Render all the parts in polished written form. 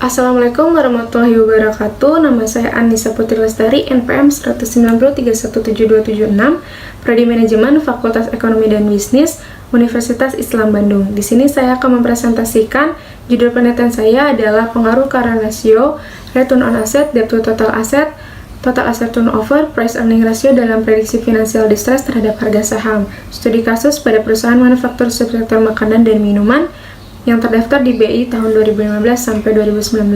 Assalamualaikum warahmatullahi wabarakatuh. Nama saya Anissa Putri Lestari, NPM 190317276, Prodi Manajemen Fakultas Ekonomi dan Bisnis, Universitas Islam Bandung. Di sini saya akan mempresentasikan judul penelitian saya adalah pengaruh current ratio, return on asset, debt to total asset turnover, price earning ratio dalam prediksi financial distress terhadap harga saham. Studi kasus pada perusahaan manufaktur subsektor makanan dan minuman yang terdaftar di BI tahun 2015 sampai 2019.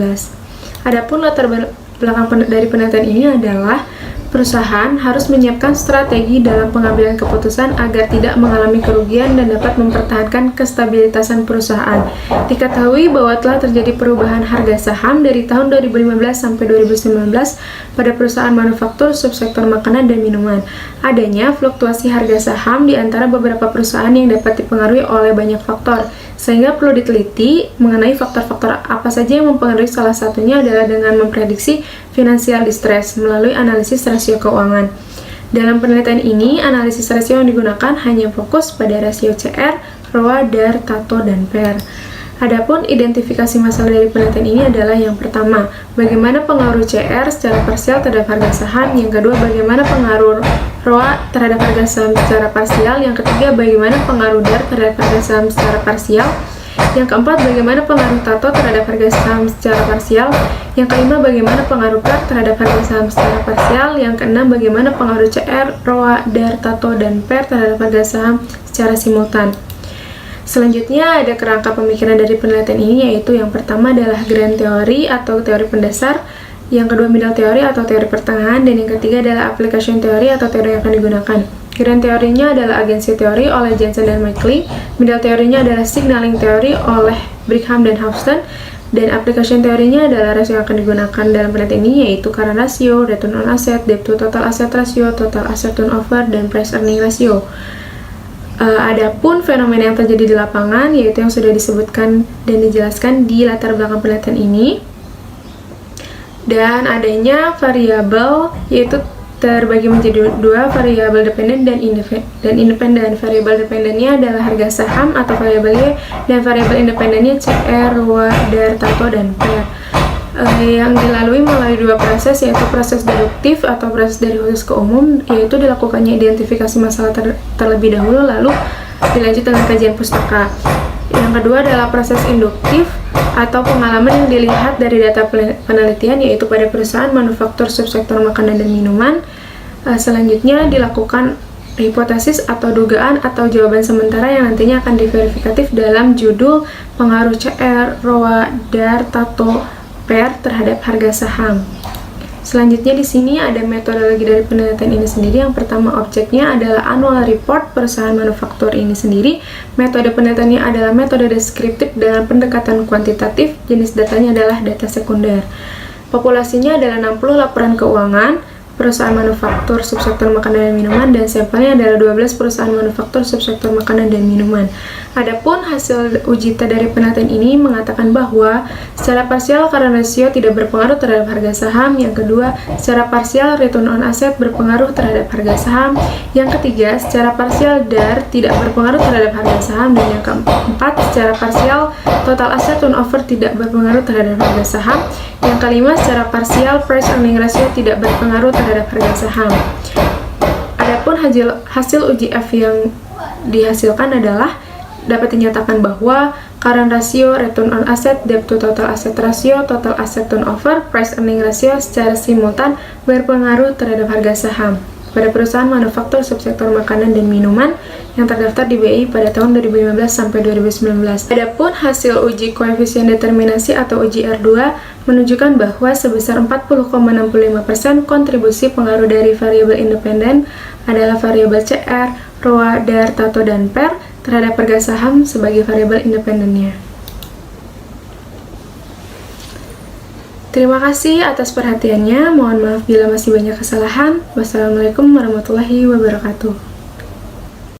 Adapun latar belakang dari penelitian ini adalah perusahaan harus menyiapkan strategi dalam pengambilan keputusan agar tidak mengalami kerugian dan dapat mempertahankan kestabilitasan perusahaan. Diketahui bahwa telah terjadi perubahan harga saham dari tahun 2015 sampai 2019 pada perusahaan manufaktur subsektor makanan dan minuman. Adanya fluktuasi harga saham di antara beberapa perusahaan yang dapat dipengaruhi oleh banyak faktor, sehingga perlu diteliti mengenai faktor-faktor apa saja yang mempengaruhi. Salah satunya adalah dengan memprediksi financial distress melalui analisis rasio keuangan. Dalam penelitian ini, analisis rasio yang digunakan hanya fokus pada rasio CR, ROA, DAR, TATO, dan PER. Adapun identifikasi masalah dari penelitian ini adalah yang pertama, bagaimana pengaruh CR secara parsial terhadap harga saham, yang kedua, bagaimana pengaruh ROA terhadap harga saham secara parsial, yang ketiga, bagaimana pengaruh DAR terhadap harga saham secara parsial, yang keempat, bagaimana pengaruh TATO terhadap harga saham secara parsial, yang kelima, bagaimana pengaruh PER terhadap harga saham secara parsial, yang keenam, bagaimana pengaruh CR, ROA, DAR, TATO, dan PER terhadap harga saham secara simultan. Selanjutnya ada kerangka pemikiran dari penelitian ini, yaitu yang pertama adalah grand theory atau teori pendasar, yang kedua middle theory atau teori pertengahan, dan yang ketiga adalah application theory atau teori yang akan digunakan. Grand teorinya adalah agency teori oleh Jensen dan McLean, middle teorinya adalah signaling theory oleh Brigham dan Houston, dan application teorinya adalah rasio yang akan digunakan dalam penelitian ini, yaitu current ratio, return on asset, debt to total asset ratio, total asset turnover, dan price earning ratio. Adapun fenomena yang terjadi di lapangan, yaitu yang sudah disebutkan dan dijelaskan di latar belakang penelitian ini, dan adanya variabel yaitu terbagi menjadi dua, variabel dependen dan independen. Variabel dependennya adalah harga saham atau variabel Y, dan variabel independennya CR, ROA, DAR, TATO, dan PER. Yang dilalui melalui dua proses, yaitu proses deduktif atau proses dari khusus ke umum, yaitu dilakukannya identifikasi masalah terlebih dahulu lalu dilanjut dengan kajian pustaka. Yang kedua adalah proses induktif atau pengalaman yang dilihat dari data penelitian, yaitu pada perusahaan manufaktur subsektor makanan dan minuman. Selanjutnya dilakukan hipotesis atau dugaan atau jawaban sementara yang nantinya akan diverifikatif dalam judul pengaruh CR, ROA, DAR, TATO, PER terhadap harga saham. Selanjutnya di sini ada metodologi dari penelitian ini sendiri. Yang pertama, objeknya adalah annual report perusahaan manufaktur ini sendiri. Metode penelitiannya adalah metode deskriptif dengan pendekatan kuantitatif. Jenis datanya adalah data sekunder. Populasinya adalah 60 laporan keuangan perusahaan manufaktur subsektor makanan dan minuman, dan sampelnya adalah 12 perusahaan manufaktur subsektor makanan dan minuman. Adapun hasil uji dari penelitian ini mengatakan bahwa secara parsial current ratio tidak berpengaruh terhadap harga saham. Yang kedua, secara parsial return on asset berpengaruh terhadap harga saham. Yang ketiga, secara parsial DAR tidak berpengaruh terhadap harga saham, dan yang keempat, secara parsial total asset turnover tidak berpengaruh terhadap harga saham. Yang kelima, secara parsial price earning ratio tidak berpengaruh terhadap harga saham. Adapun hasil uji F yang dihasilkan adalah dapat dinyatakan bahwa current ratio, return on asset, debt to total asset ratio, total asset turnover, price earning ratio secara simultan berpengaruh terhadap harga saham pada perusahaan manufaktur subsektor makanan dan minuman yang terdaftar di BI pada tahun 2015 sampai 2019. Adapun hasil uji koefisien determinasi atau uji R2 menunjukkan bahwa sebesar 40,65% kontribusi pengaruh dari variabel independen adalah variabel CR, ROA, DAR, TATO, dan PER terhadap harga saham sebagai variabel independennya. Terima kasih atas perhatiannya. Mohon maaf bila masih banyak kesalahan. Wassalamualaikum warahmatullahi wabarakatuh.